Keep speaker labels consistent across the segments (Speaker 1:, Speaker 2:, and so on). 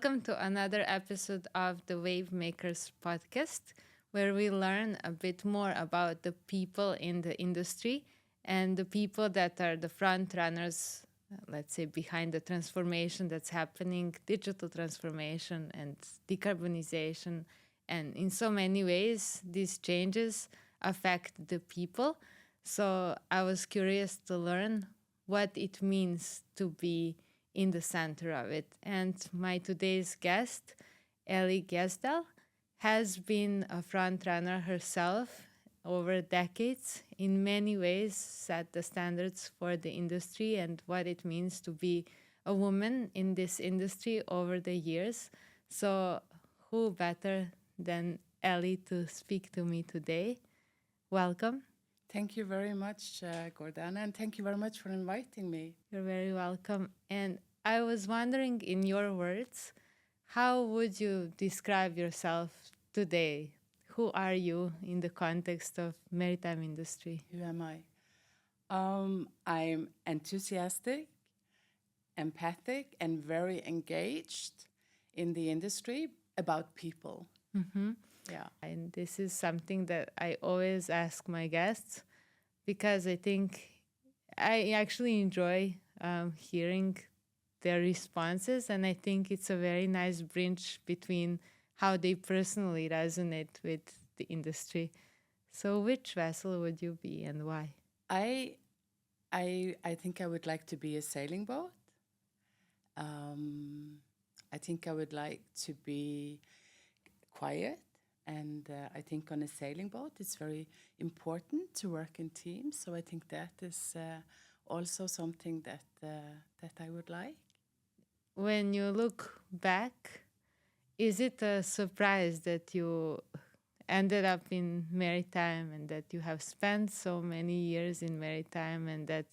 Speaker 1: Welcome to another episode of the Wavemakers Podcast, where we learn a bit more about the people in the industry and the people that are the front runners, let's say, behind the transformation that's happening, digital transformation and decarbonization. And in so many ways, these changes affect the people. So I was curious to learn what it means to be in the center of it. And my today's guest, Eli Gjesdal, has been a front runner herself over decades, in many ways set the standards for the industry and what it means to be a woman in this industry over the years. So who better than Ellie to speak to me today? Welcome.
Speaker 2: Thank you very much, Gordana, and thank you very much for inviting me.
Speaker 1: You're very welcome. And I was wondering, in your words, how would you describe yourself today? Who are you in the context of maritime industry?
Speaker 2: Who am I? I'm enthusiastic, empathic, and very engaged in the industry about people.
Speaker 1: Mm-hmm.
Speaker 2: Yeah.
Speaker 1: And this is something that I always ask my guests because I think I actually enjoy hearing their responses, and I think it's a very nice bridge between how they personally resonate with the industry. So which vessel would you be and why?
Speaker 2: I think I would like to be a sailing boat. I think I would like to be quiet. And I think on a sailing boat, it's very important to work in teams. So I think that is also something that I would like.
Speaker 1: When you look back, is it a surprise that you ended up in maritime and that you have spent so many years in maritime and that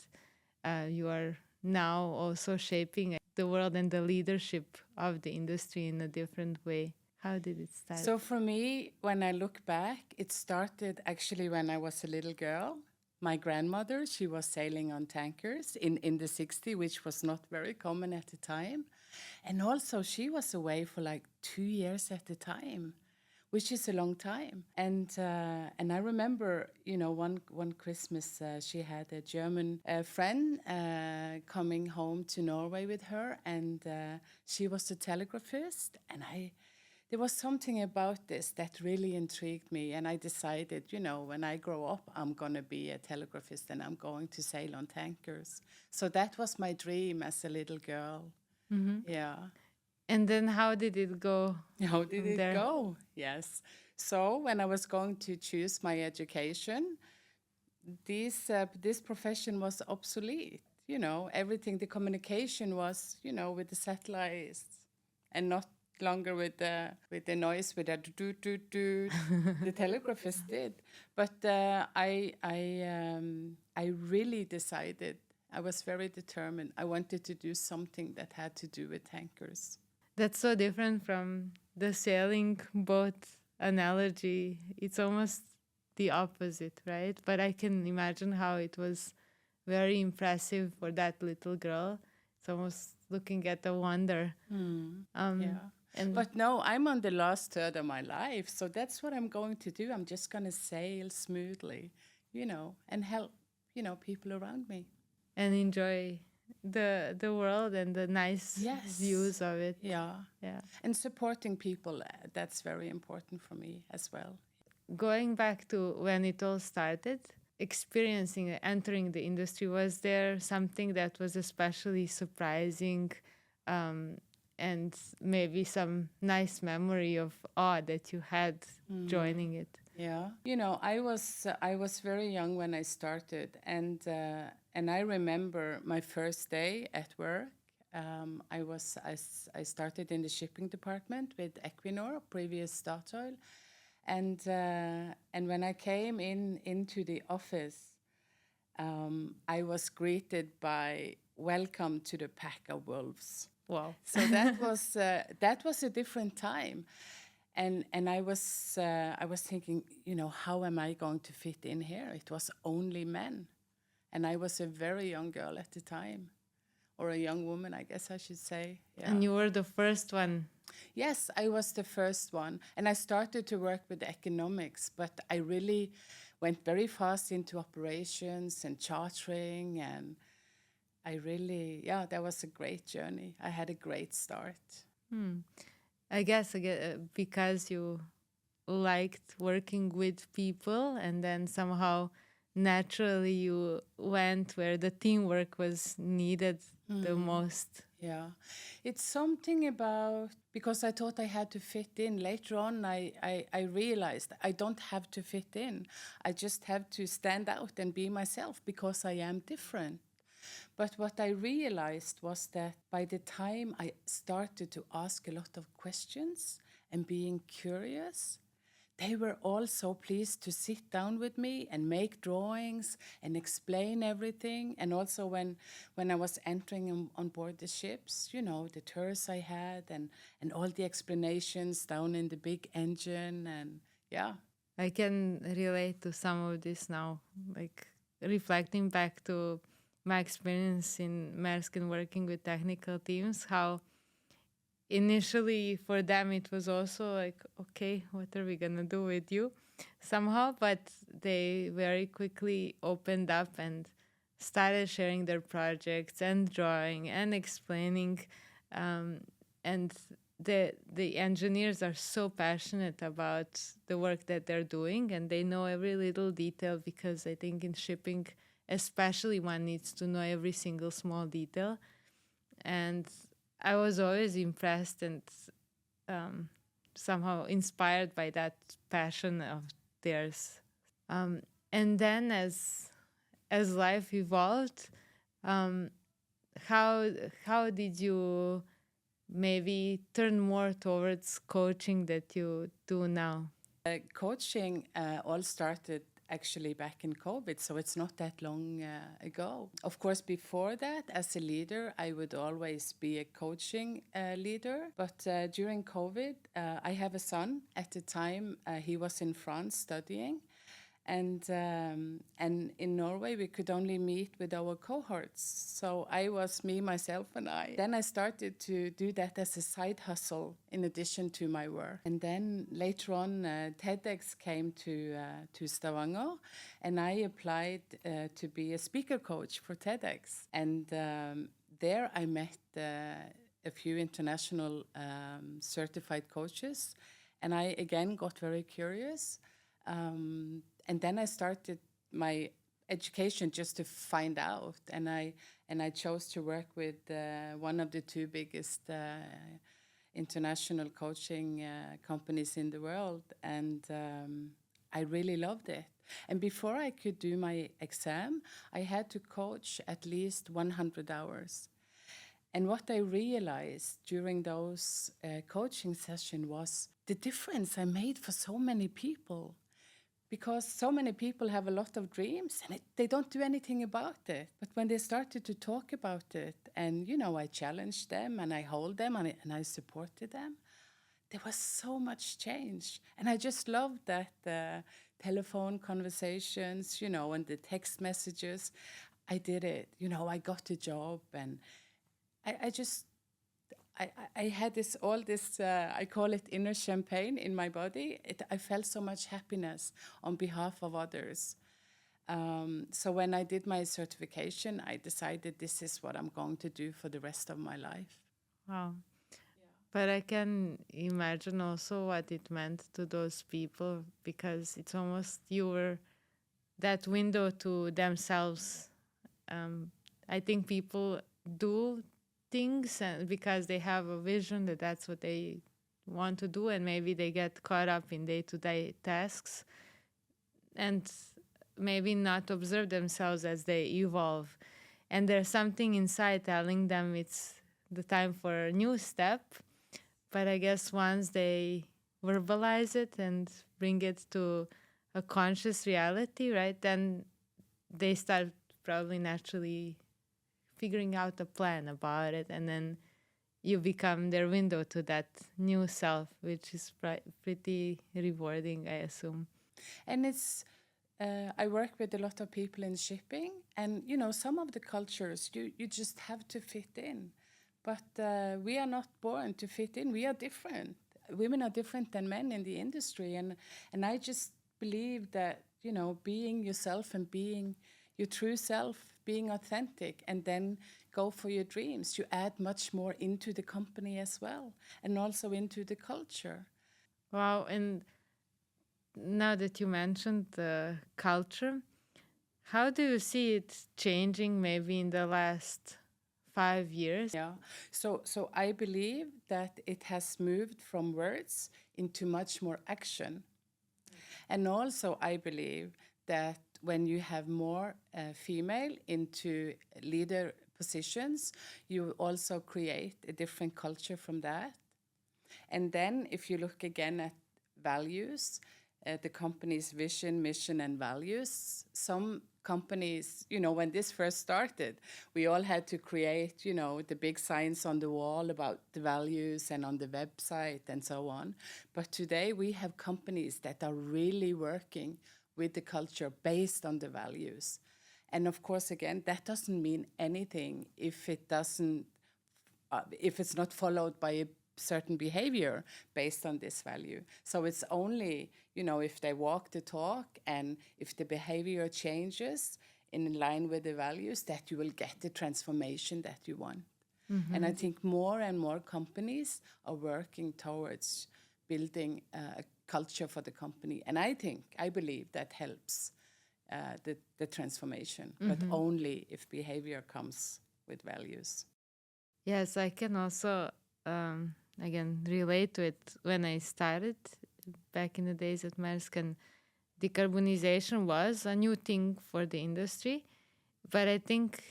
Speaker 1: you are now also shaping the world and the leadership of the industry in a different way? How did it start?
Speaker 2: So for me, when I look back, it started actually when I was a little girl. My grandmother, she was sailing on tankers in the 60s, which was not very common at the time. And also she was away for like 2 years at a time, which is a long time. And I remember, one Christmas she had a German friend coming home to Norway with her, and she was a telegraphist, and there was something about this that really intrigued me, and I decided, when I grow up, I'm going to be a telegraphist and I'm going to sail on tankers. So that was my dream as a little girl.
Speaker 1: Mm-hmm.
Speaker 2: Yeah.
Speaker 1: And then how did it go?
Speaker 2: How did it go? Yes. So when I was going to choose my education, this profession was obsolete. Everything, the communication was, with the satellites and not longer with the noise with the do the telegraphist did. But I really decided, I was very determined. I wanted to do something that had to do with tankers.
Speaker 1: That's so different from the sailing boat analogy. It's almost the opposite, right? But I can imagine how it was very impressive for that little girl. It's almost looking at a wonder.
Speaker 2: Yeah. But no, I'm on the last third of my life, so that's what I'm going to do. I'm just going to sail smoothly, and help, people around me.
Speaker 1: And enjoy the world and the nice views of it.
Speaker 2: Yeah. And supporting people, that's very important for me as well.
Speaker 1: Going back to when it all started, entering the industry, was there something that was especially surprising and maybe some nice memory of awe that you had joining it?
Speaker 2: Yeah, I was very young when I started, and I remember my first day at work. I started in the shipping department with Equinor, previous Statoil, and when I came into the office, I was greeted by "Welcome to the pack of wolves."
Speaker 1: Wow!
Speaker 2: So that was a different time, and I was thinking, how am I going to fit in here? It was only men, and I was a very young girl at the time, or a young woman, I guess I should say. Yeah.
Speaker 1: And you were the first one
Speaker 2: Yes, I was the first one. And I started to work with economics, but I really went very fast into operations and chartering. And I really, yeah, that was a great journey. I had a great start.
Speaker 1: I guess because you liked working with people, and then somehow naturally you went where the teamwork was needed the most.
Speaker 2: Yeah, it's something about because I thought I had to fit in. Later on, I realized I don't have to fit in. I just have to stand out and be myself because I am different. But what I realized was that by the time I started to ask a lot of questions and being curious, they were all so pleased to sit down with me and make drawings and explain everything. And also when I was entering on board the ships, you know, the tours I had and all the explanations down in the big engine. And yeah.
Speaker 1: I can relate to some of this now, like reflecting back to my experience in Maersk and working with technical teams, how initially for them it was also like, okay, what are we gonna do with you somehow, but they very quickly opened up and started sharing their projects and drawing and explaining, and the engineers are so passionate about the work that they're doing, and they know every little detail, because I think in shipping especially one needs to know every single small detail. And I was always impressed and somehow inspired by that passion of theirs. And then as life evolved, how did you maybe turn more towards coaching that you do now?
Speaker 2: Coaching all started actually back in COVID, so it's not that long ago. Of course, before that, as a leader, I would always be a coaching leader. But during COVID, I have a son. At the time, he was in France studying. And in Norway, we could only meet with our cohorts. So I was me, myself, and I. Then I started to do that as a side hustle in addition to my work. And then later on, TEDx came to Stavanger, and I applied to be a speaker coach for TEDx. And there I met a few international certified coaches, and I again got very curious. And then I started my education just to find out, and I chose to work with one of the two biggest international coaching companies in the world, and I really loved it. And before I could do my exam, I had to coach at least 100 hours. And what I realized during those coaching sessions was the difference I made for so many people. Because so many people have a lot of dreams and they don't do anything about it. But when they started to talk about it, and, you know, I challenged them and I hold them and I supported them, there was so much change. And I just loved that telephone conversations, you know, and the text messages. I did it. You know, I got a job, and I had all this, I call it inner champagne in my body. I felt so much happiness on behalf of others. So when I did my certification, I decided this is what I'm going to do for the rest of my life.
Speaker 1: Wow. But I can imagine also what it meant to those people, because it's almost you were that window to themselves. I think people do things and because they have a vision that that's what they want to do, and maybe they get caught up in day-to-day tasks and maybe not observe themselves as they evolve. And there's something inside telling them it's the time for a new step. But I guess once they verbalize it and bring it to a conscious reality, right, then they start probably naturally figuring out a plan about it, and then you become their window to that new self, which is pretty rewarding, I assume.
Speaker 2: And it's, I work with a lot of people in shipping, and, you know, some of the cultures, you just have to fit in. But we are not born to fit in. We are different. Women are different than men in the industry. And I just believe that, being yourself and being your true self, being authentic, and then go for your dreams, you add much more into the company as well, and also into the culture.
Speaker 1: Wow. And now that you mentioned the culture, how do you see it changing maybe in the last 5 years?
Speaker 2: Yeah. So I believe that it has moved from words into much more action. And also I believe that when you have more female into leader positions, you also create a different culture from that. And then if you look again at values, the company's vision, mission, and values, some companies, when this first started, we all had to create, the big signs on the wall about the values and on the website and so on. But today we have companies that are really working with the culture based on the values. And of course, again, that doesn't mean anything if it's not followed by a certain behavior based on this value. So it's only, if they walk the talk and if the behavior changes in line with the values, that you will get the transformation that you want. Mm-hmm. And I think more and more companies are working towards building a culture for the company. And I believe that helps the transformation, mm-hmm. but only if behavior comes with values.
Speaker 1: Yes, I can also again relate to it. When I started back in the days at Maersk, and decarbonization was a new thing for the industry, but I think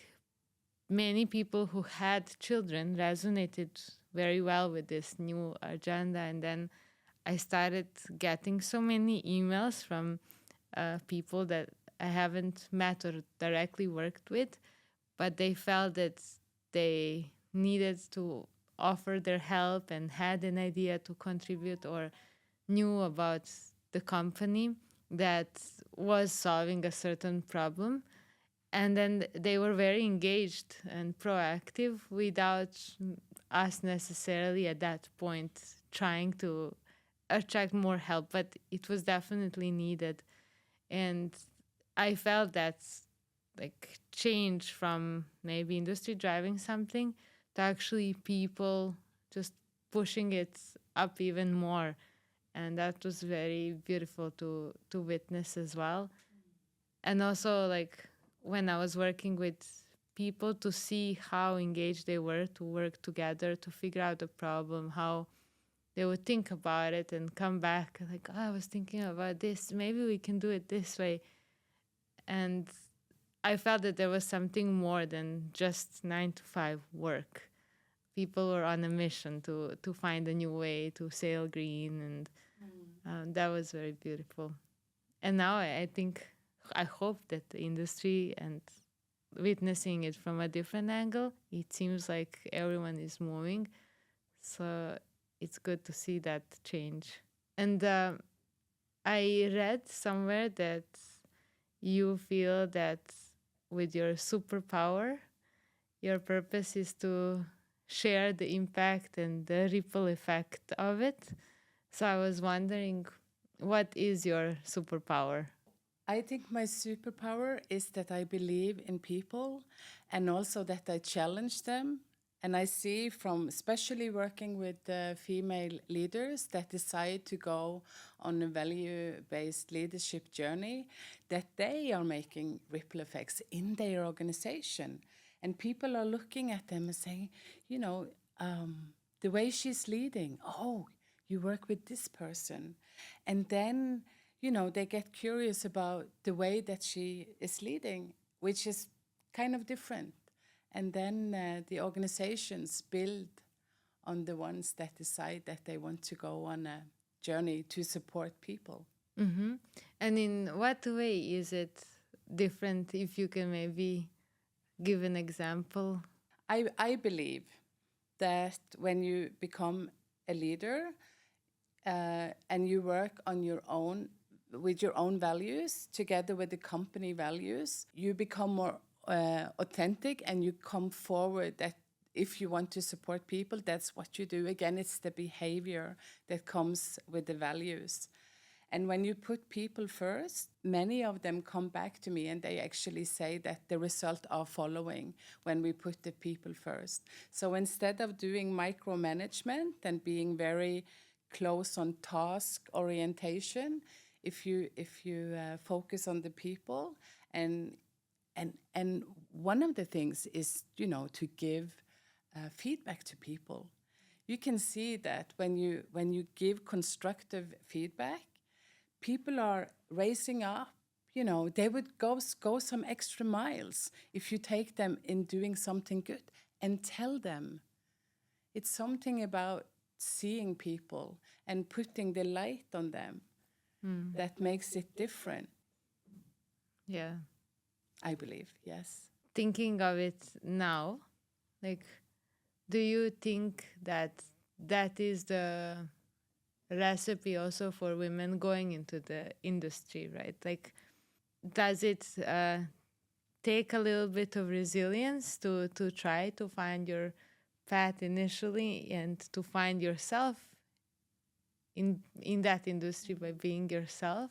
Speaker 1: many people who had children resonated very well with this new agenda. And then I started getting so many emails from people that I haven't met or directly worked with, but they felt that they needed to offer their help and had an idea to contribute or knew about the company that was solving a certain problem. And then they were very engaged and proactive without us necessarily at that point trying to attract more help, but it was definitely needed. And I felt that like change from maybe industry driving something to actually people just pushing it up even more. And that was very beautiful to witness as well. And also, like, when I was working with people, to see how engaged they were to work together to figure out the problem, how they would think about it and come back like, I was thinking about this, maybe we can do it this way. And I felt that there was something more than just 9 to 5 work. People were on a mission to find a new way to sail green, and that was very beautiful. And now I hope that the industry, and witnessing it from a different angle, it seems like everyone is moving. So it's good to see that change. And I read somewhere that you feel that with your superpower, your purpose is to share the impact and the ripple effect of it. So I was wondering, what is your superpower?
Speaker 2: I think my superpower is that I believe in people and also that I challenge them. And I see from especially working with female leaders that decide to go on a value-based leadership journey, that they are making ripple effects in their organization. And people are looking at them and saying, the way she's leading, you work with this person. And then, they get curious about the way that she is leading, which is kind of different. And then the organizations build on the ones that decide that they want to go on a journey to support people.
Speaker 1: Mm-hmm. And in what way is it different, if you can maybe give an example?
Speaker 2: I believe that when you become a leader and you work on your own, with your own values, together with the company values, you become more authentic and you come forward if you want to support people, that's what you do. Again, it's the behavior that comes with the values. And when you put people first, many of them come back to me and they actually say that the result are following when we put the people first. So instead of doing micromanagement and being very close on task orientation, if you focus on the people, and one of the things is, to give feedback to people. You can see that when you give constructive feedback, people are raising up. They would go some extra miles if you take them in doing something good and tell them. It's something about seeing people and putting the light on them that makes it different.
Speaker 1: Yeah.
Speaker 2: I believe, yes.
Speaker 1: Thinking of it now, like, do you think that is the recipe also for women going into the industry, right? Like, does it take a little bit of resilience to try to find your path initially and to find yourself in that industry by being yourself?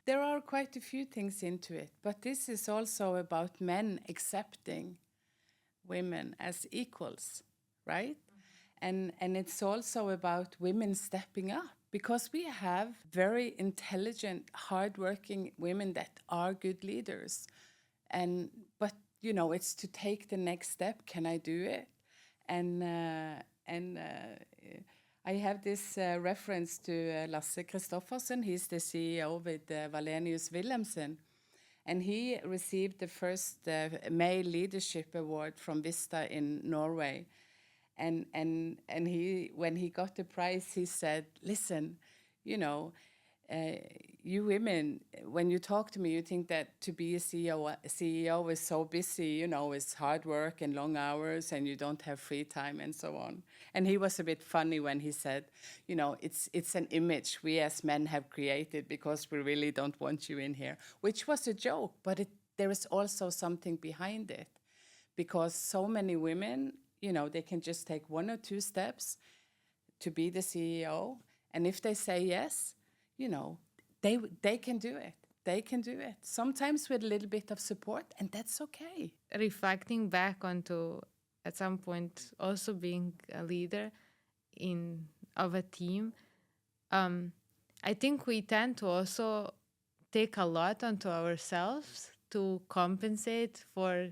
Speaker 2: There are quite a few things into it, but this is also about men accepting women as equals, right? And it's also about women stepping up, because we have very intelligent, hardworking women that are good leaders. But it's to take the next step. Can I do it? And I have this reference to Lasse Kristoffersen. He's the CEO with Wallenius Wilhelmsen. And he received the first male leadership award from Vista in Norway. And he, when he got the prize, he said, listen, you women, when you talk to me, you think that to be a CEO is so busy, it's hard work and long hours and you don't have free time and so on. And he was a bit funny when he said, it's an image we as men have created because we really don't want you in here, which was a joke, but there is also something behind it, because so many women, they can just take 1 or 2 steps to be the CEO. And if they say yes, they can do it. They can do it. Sometimes with a little bit of support, and that's okay.
Speaker 1: Reflecting back onto, at some point, also being a leader of a team, I think we tend to also take a lot onto ourselves to compensate for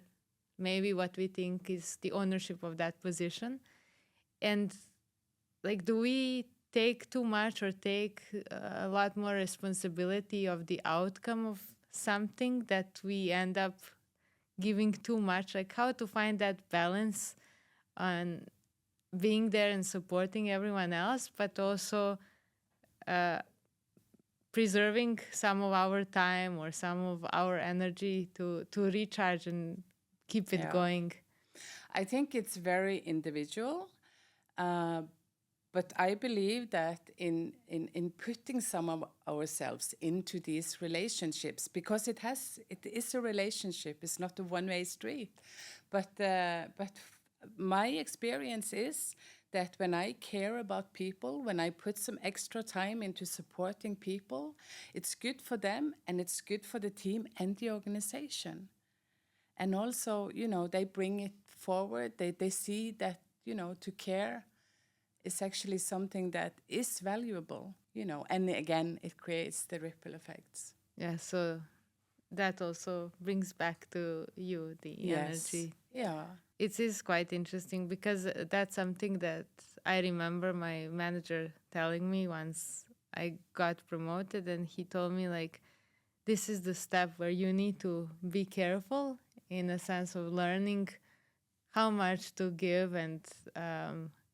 Speaker 1: maybe what we think is the ownership of that position. And like, do we take too much or take a lot more responsibility of the outcome of something that we end up giving too much? Like, how to find that balance on being there and supporting everyone else, but also preserving some of our time or some of our energy to recharge and keep it going.
Speaker 2: I think it's very individual, but I believe that in putting some of ourselves into these relationships, because it is a relationship, it's not a one-way street. But my experience is that when I care about people, when I put some extra time into supporting people, it's good for them and it's good for the team and the organization. And also, they bring it forward. They see that, to care is actually something that is valuable, and again, it creates the ripple effects.
Speaker 1: Yeah, so that also brings back to you the energy.
Speaker 2: Yeah.
Speaker 1: It is quite interesting, because that's something that I remember my manager telling me once I got promoted, and he told me, like, this is the step where you need to be careful in a sense of learning how much to give and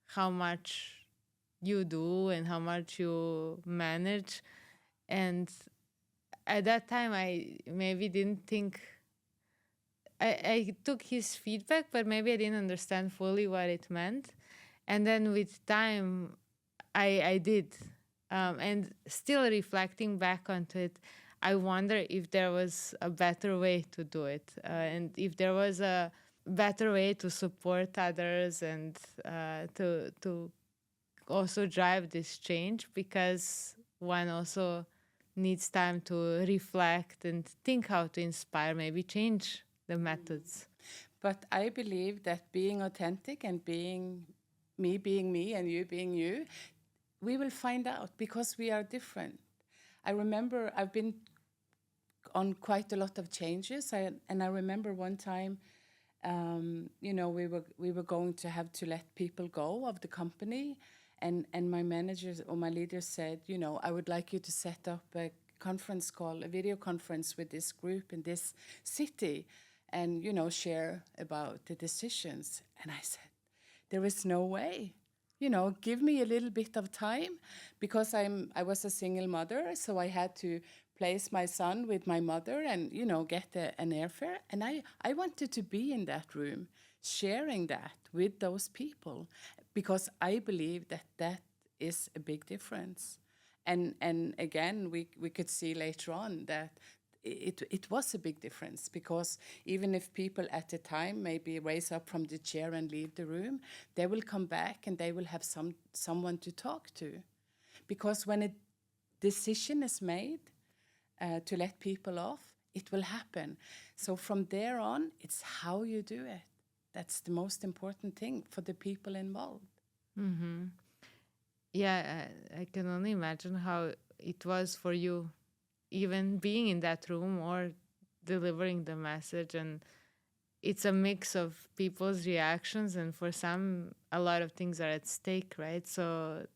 Speaker 1: how much you do and how much you manage. And at that time, I maybe didn't think, I took his feedback, but maybe I didn't understand fully what it meant. And then with time, I did. And still reflecting back onto it, I wonder if there was a better way to do it. And if there was a better way to support others and to also drive this change, because one also needs time to reflect and think how to inspire, maybe change the methods.
Speaker 2: But I believe that being authentic and being me and you being you, we will find out because we are different. I remember I've been on quite a lot of changes, and I remember one time, we were going to have to let people go of the company, and my managers or my leaders said, I would like you to set up a conference call, a video conference with this group in this city, and share about the decisions. And I said, there is no way. Give me a little bit of time, because I was a single mother, so I had to place my son with my mother and get an airfare. And I wanted to be in that room, sharing that with those people, because I believe that is a big difference. And again, we could see later on that it was a big difference, because even if people at the time maybe raise up from the chair and leave the room, they will come back and they will have someone to talk to. Because when a decision is made to let people off, it will happen. So from there on, it's how you do it. That's the most important thing for the people involved.
Speaker 1: Mm-hmm. Yeah, I can only imagine how it was for you, even being in that room or delivering the message. And it's a mix of people's reactions, and for some, a lot of things are at stake, right? So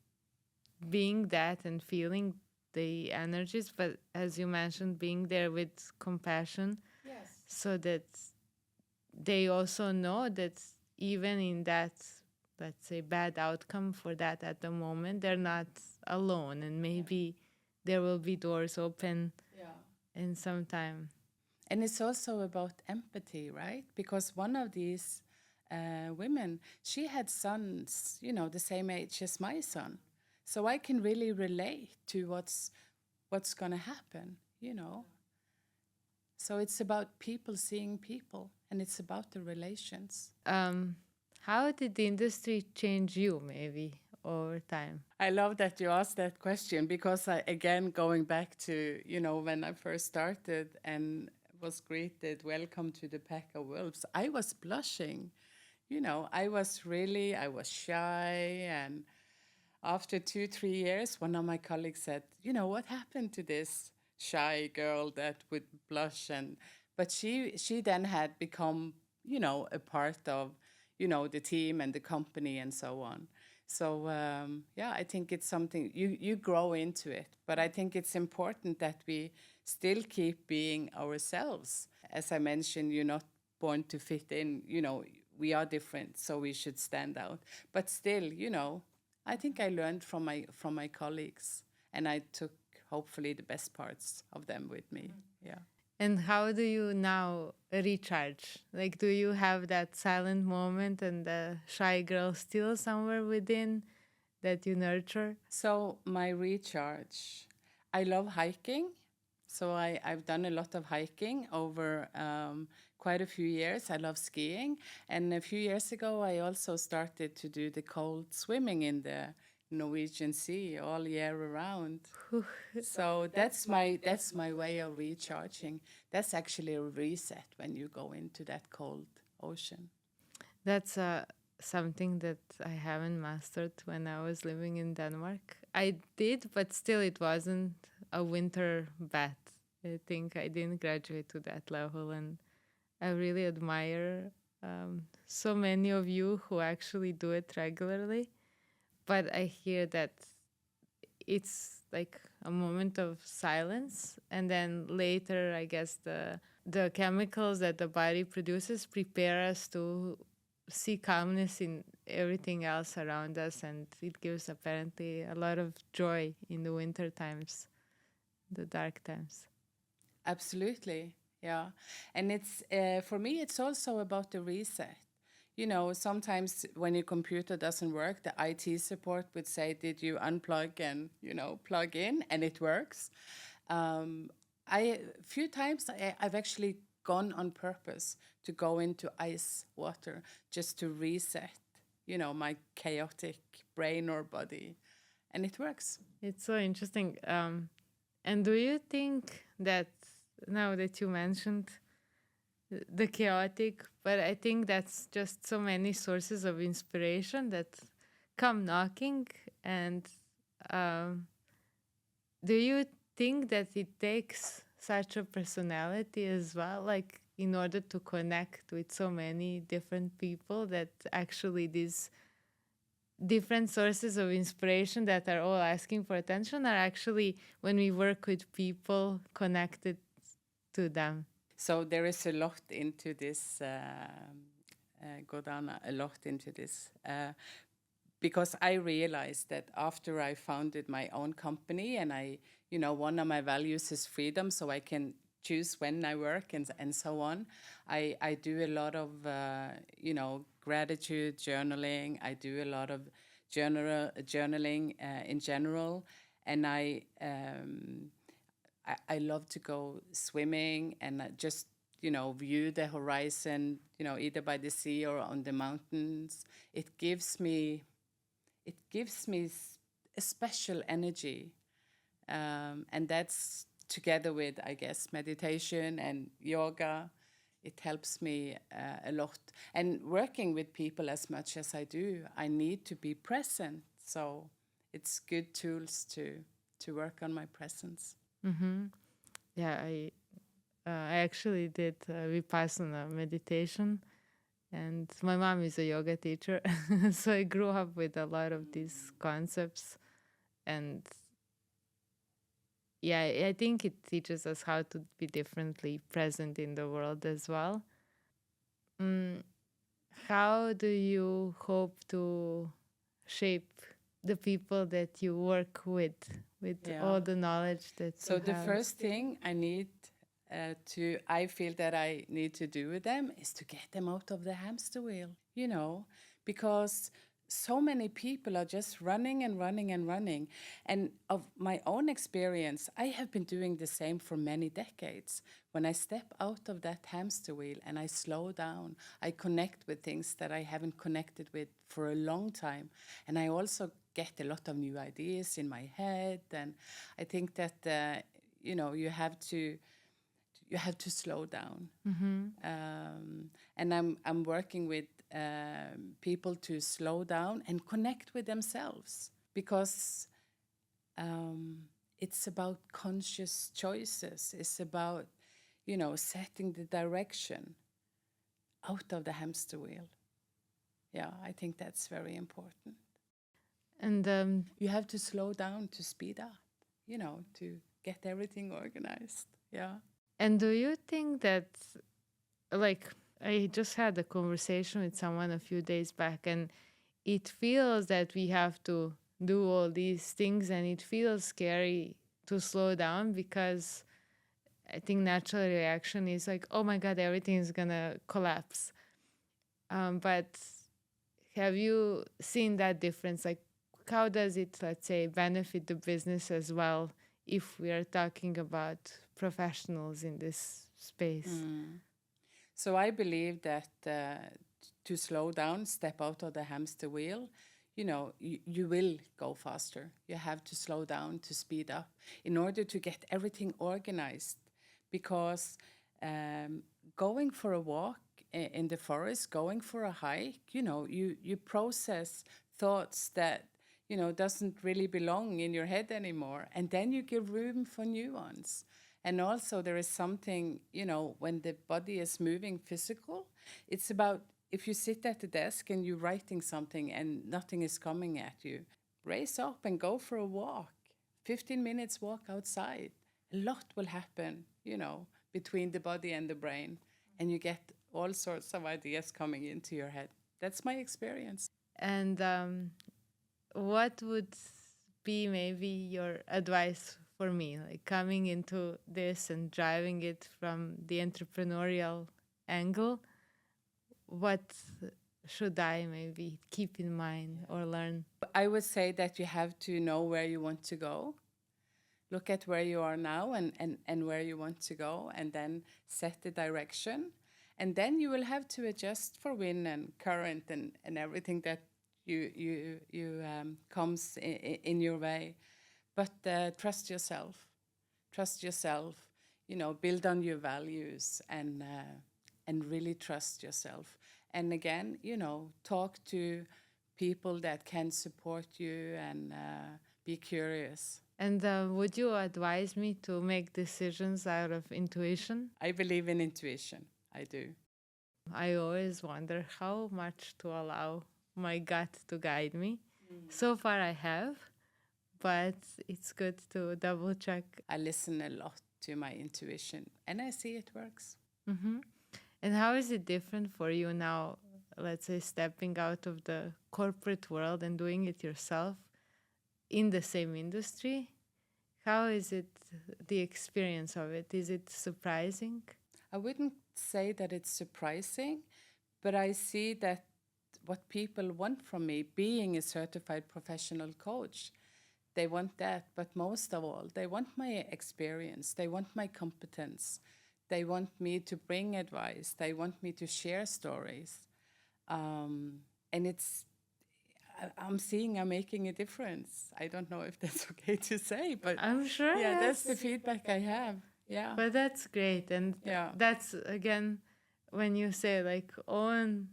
Speaker 1: being that and feeling the energies, but as you mentioned, being there with compassion.
Speaker 2: Yes.
Speaker 1: So that they also know that even in that, let's say, bad outcome for that at the moment, they're not alone, and maybe there will be doors open in some time.
Speaker 2: And it's also about empathy, right? Because one of these women, she had sons, the same age as my son. So I can really relate to what's going to happen, So it's about people seeing people, and it's about the relations.
Speaker 1: How did the industry change you, maybe, over time?
Speaker 2: I love that you asked that question, because again, going back to, when I first started and was greeted, welcome to the pack of wolves, I was blushing. I was shy. And after 2-3 years, one of my colleagues said, what happened to this shy girl that would blush? But she then had become, a part of, the team and the company and so on. So, I think it's something, you grow into it. But I think it's important that we still keep being ourselves. As I mentioned, you're not born to fit in, we are different, so we should stand out. But still, I think I learned from my colleagues, and I took hopefully the best parts of them with me. Yeah.
Speaker 1: And how do you now recharge? Like, do you have that silent moment and the shy girl still somewhere within that you nurture?
Speaker 2: So my recharge, I love hiking. So I've done a lot of hiking over quite a few years. I love skiing. And a few years ago, I also started to do the cold swimming in the Norwegian Sea all year around. So that's my way of recharging. That's actually a reset when you go into that cold ocean.
Speaker 1: That's something that I haven't mastered when I was living in Denmark. I did, but still it wasn't a winter bath. I think I didn't graduate to that level, and I really admire so many of you who actually do it regularly. But I hear that it's like a moment of silence, and then later, I guess, the chemicals that the body produces prepare us to see calmness in everything else around us, and it gives apparently a lot of joy in the winter times, the dark times.
Speaker 2: Absolutely, yeah. And it's for me, it's also about the reset. Sometimes when your computer doesn't work, the IT support would say, "Did you unplug and plug in?" And it works. A few times I've actually gone on purpose to go into ice water just to reset, my chaotic brain or body. And it works.
Speaker 1: It's so interesting. And do you think that now that you mentioned the chaotic, but I think that's just so many sources of inspiration that come knocking. And do you think that it takes such a personality as well, like in order to connect with so many different people, that actually these different sources of inspiration that are all asking for attention are actually, when we work with people, connected to them?
Speaker 2: So there is a lot into this, Gordana, a lot into this. Because I realized that after I founded my own company, and one of my values is freedom, so I can choose when I work and so on. I do a lot of, gratitude journaling. I do a lot of journaling in general. And I love to go swimming and just, view the horizon, either by the sea or on the mountains. It gives me a special energy. And that's together with, I guess, meditation and yoga. It helps me a lot. And working with people as much as I do, I need to be present. So it's good tools to work on my presence.
Speaker 1: Mm-hmm. Yeah, I actually did Vipassana meditation, and my mom is a yoga teacher, so I grew up with a lot of these concepts. And yeah, I think it teaches us how to be differently present in the world as well. How do you hope to shape the people that you work with all the knowledge that
Speaker 2: So
Speaker 1: you
Speaker 2: the
Speaker 1: have?
Speaker 2: first thing I feel that I need to do with them is to get them out of the hamster wheel, because so many people are just running and running and running. And of my own experience, I have been doing the same for many decades. When I step out of that hamster wheel and I slow down, I connect with things that I haven't connected with for a long time. And I also get a lot of new ideas in my head. And I think that, you have to slow down. And I'm working with people to slow down and connect with themselves, because it's about conscious choices. It's about, setting the direction out of the hamster wheel. Yeah, I think that's very important.
Speaker 1: And
Speaker 2: You have to slow down to speed up, to get everything organized. Yeah.
Speaker 1: and do you think that, like, I just had a conversation with someone a few days back, and it feels that we have to do all these things, and it feels scary to slow down, because I think natural reaction is like, oh my God, everything is gonna collapse. But have you seen that difference? Like, how does it, let's say, benefit the business as well, if we are talking about professionals in this space?
Speaker 2: So I believe that to slow down, step out of the hamster wheel, you will go faster. You have to slow down to speed up in order to get everything organized. Because going for a walk in the forest, going for a hike, you process thoughts that, doesn't really belong in your head anymore. And then you give room for new ones. And also there is something, when the body is moving physical, it's about, if you sit at the desk and you're writing something and nothing is coming at you, raise up and go for a walk. 15 minutes walk outside. A lot will happen, between the body and the brain. And you get all sorts of ideas coming into your head. That's my experience.
Speaker 1: And what would be maybe your advice for me, like coming into this and driving it from the entrepreneurial angle? What should I maybe keep in mind or learn?
Speaker 2: I would say that you have to know where you want to go. look at where you are now and where you want to go, and then set the direction. And then you will have to adjust for wind and current and everything that you comes in your way. But trust yourself. Trust yourself. Build on your values and really trust yourself. And again, talk to people that can support you and be curious.
Speaker 1: And would you advise me to make decisions out of intuition?
Speaker 2: I believe in intuition. I do.
Speaker 1: I always wonder how much to allow my gut to guide me. So far I have, but it's good to double check.
Speaker 2: I listen a lot to my intuition and I see it works.
Speaker 1: Mm-hmm. And how is it different for you now, let's say, stepping out of the corporate world and doing it yourself in the same industry? How is it, the experience of it? Is it surprising?
Speaker 2: I wouldn't say that it's surprising, but I see that what people want from me, being a certified professional coach, they want that. But most of all, they want my experience. They want my competence. They want me to bring advice. They want me to share stories. And I'm seeing I'm making a difference. I don't know if that's okay to say, but
Speaker 1: I'm sure.
Speaker 2: yeah,
Speaker 1: Yes.
Speaker 2: that's the feedback I have. Yeah.
Speaker 1: But that's great. And that's, again, when you say, like, own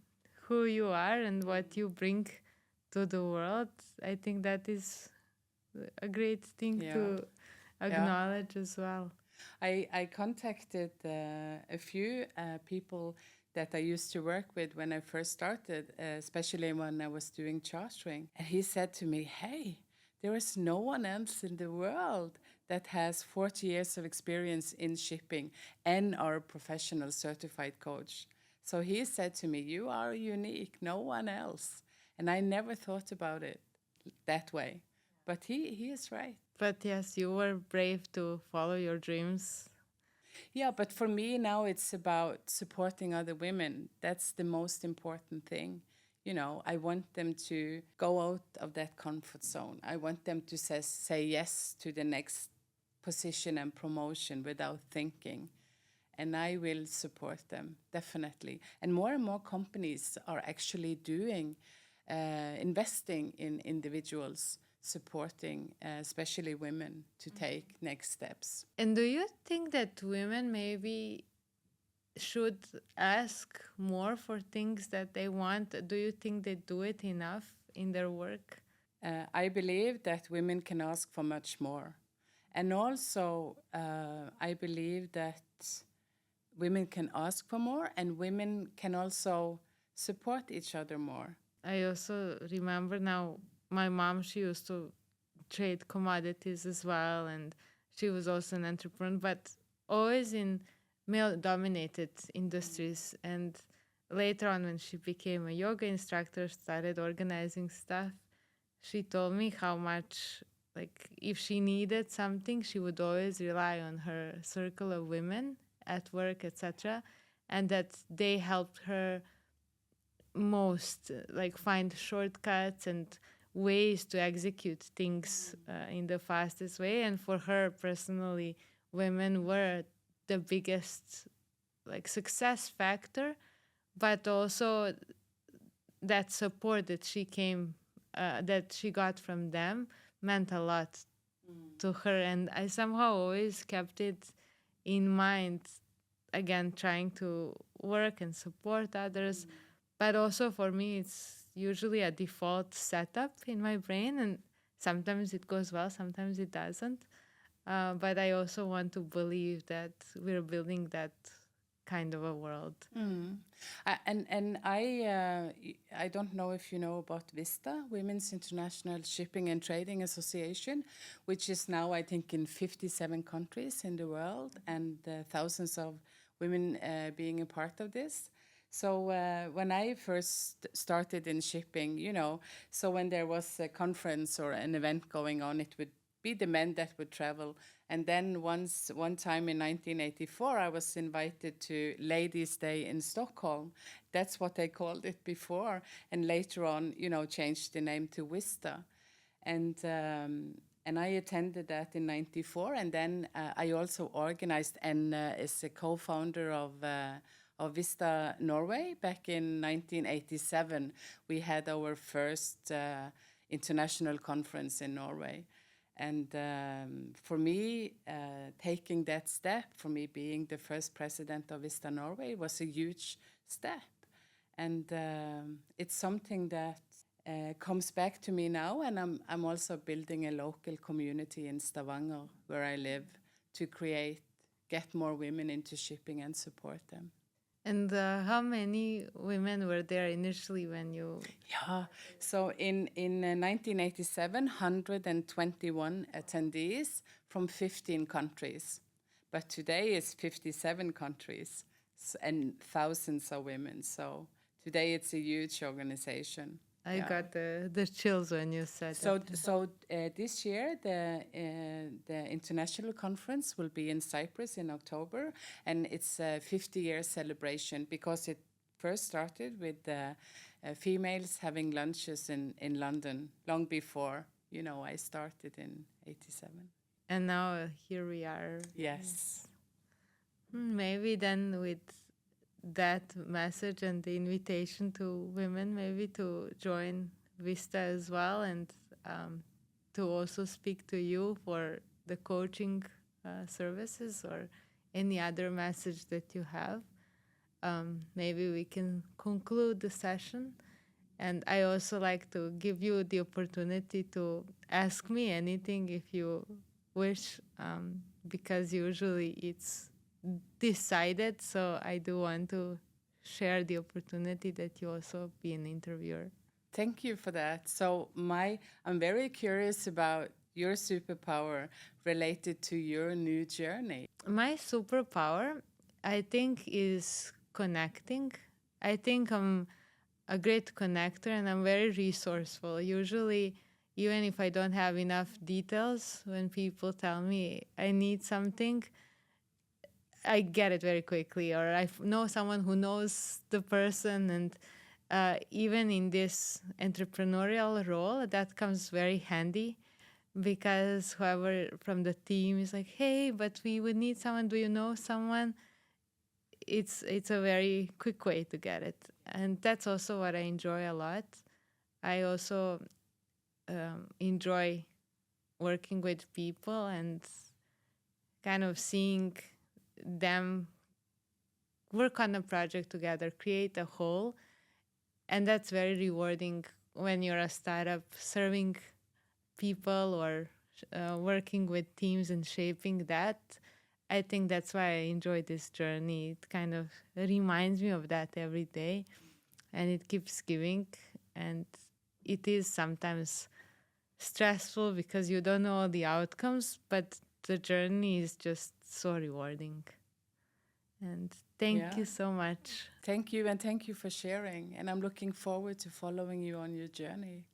Speaker 1: who you are and what you bring to the world, I think that is a great thing to acknowledge as well.
Speaker 2: I contacted a few people that I used to work with when I first started, especially when I was doing chartering. And he said to me, hey, there is no one else in the world that has 40 years of experience in shipping and are a professional certified coach. So he said to me, you are unique, no one else. And I never thought about it that way. But he is right.
Speaker 1: But yes, you were brave to follow your dreams.
Speaker 2: Yeah, but for me now it's about supporting other women. That's the most important thing. I want them to go out of that comfort zone. I want them to say yes to the next position and promotion without thinking. And I will support them, definitely. And more companies are actually investing in individuals, supporting especially women to take next steps.
Speaker 1: And do you think that women maybe should ask more for things that they want? Do you think they do it enough in their work?
Speaker 2: I believe that women can ask for much more. And also, I believe that women can ask for more and women can also support each other more.
Speaker 1: I also remember now my mom, she used to trade commodities as well, and she was also an entrepreneur, but always in male-dominated industries. And later on, when she became a yoga instructor, started organizing stuff, she told me how much, like, if she needed something, she would always rely on her circle of women at work, etc., and that they helped her most, like, find shortcuts and ways to execute things in the fastest way. And for her personally, women were the biggest, like, success factor, but also that support that she got from them meant a lot to her. And I somehow always kept it in mind, again, trying to work and support others. But also for me, it's usually a default setup in my brain, and sometimes it goes well, sometimes it doesn't. But I also want to believe that we're building that kind of a world.
Speaker 2: I don't know if you know about VISTA, Women's International Shipping and Trading Association, which is now, I think, in 57 countries in the world, and thousands of women being a part of this. So when I first started in shipping, so when there was a conference or an event going on, it would be the men that would travel. And then one time in 1984, I was invited to Ladies' Day in Stockholm. That's what they called it before. And later on, changed the name to WISTA. And And I attended that in 94. And then I also organized and is a co-founder of Vista Norway. Back in 1987, we had our first international conference in Norway. And for me, taking that step, for me being the first president of Vista Norway was a huge step. And it's something that comes back to me now. And I'm also building a local community in Stavanger, where I live, to get more women into shipping and support them.
Speaker 1: And how many women were there initially when you...
Speaker 2: Yeah, so in 1987, 121 attendees from 15 countries. But today it's 57 countries and thousands of women. So today it's a huge organization.
Speaker 1: I got the chills when you said that.
Speaker 2: So this year, the international conference will be in Cyprus in October, and it's a 50-year celebration because it first started with females having lunches in London long before, I started in 87.
Speaker 1: And now here we are.
Speaker 2: Yes.
Speaker 1: Maybe then with that message and the invitation to women maybe to join Vista as well, and to also speak to you for the coaching services or any other message that you have. Maybe we can conclude the session. And I also like to give you the opportunity to ask me anything if you wish, because usually it's decided, so I do want to share the opportunity that you also be an interviewer.
Speaker 2: Thank you for that. So I'm very curious about your superpower related to your new journey.
Speaker 1: My superpower, I think, is connecting. I think I'm a great connector and I'm very resourceful. Usually, even if I don't have enough details, when people tell me I need something, I get it very quickly, or I know someone who knows the person. And even in this entrepreneurial role, that comes very handy, because whoever from the team is like, hey, but we would need someone, do you know someone? It's a very quick way to get it. And that's also what I enjoy a lot. I also enjoy working with people and kind of seeing them work on a project together, create a whole. And that's very rewarding when you're a startup, serving people or working with teams and shaping that. I think that's why I enjoy this journey. It kind of reminds me of that every day, and it keeps giving. And it is sometimes stressful because you don't know the outcomes, but the journey is just so rewarding. And thank you so much.
Speaker 2: Thank you, and thank you for sharing. And I'm looking forward to following you on your journey.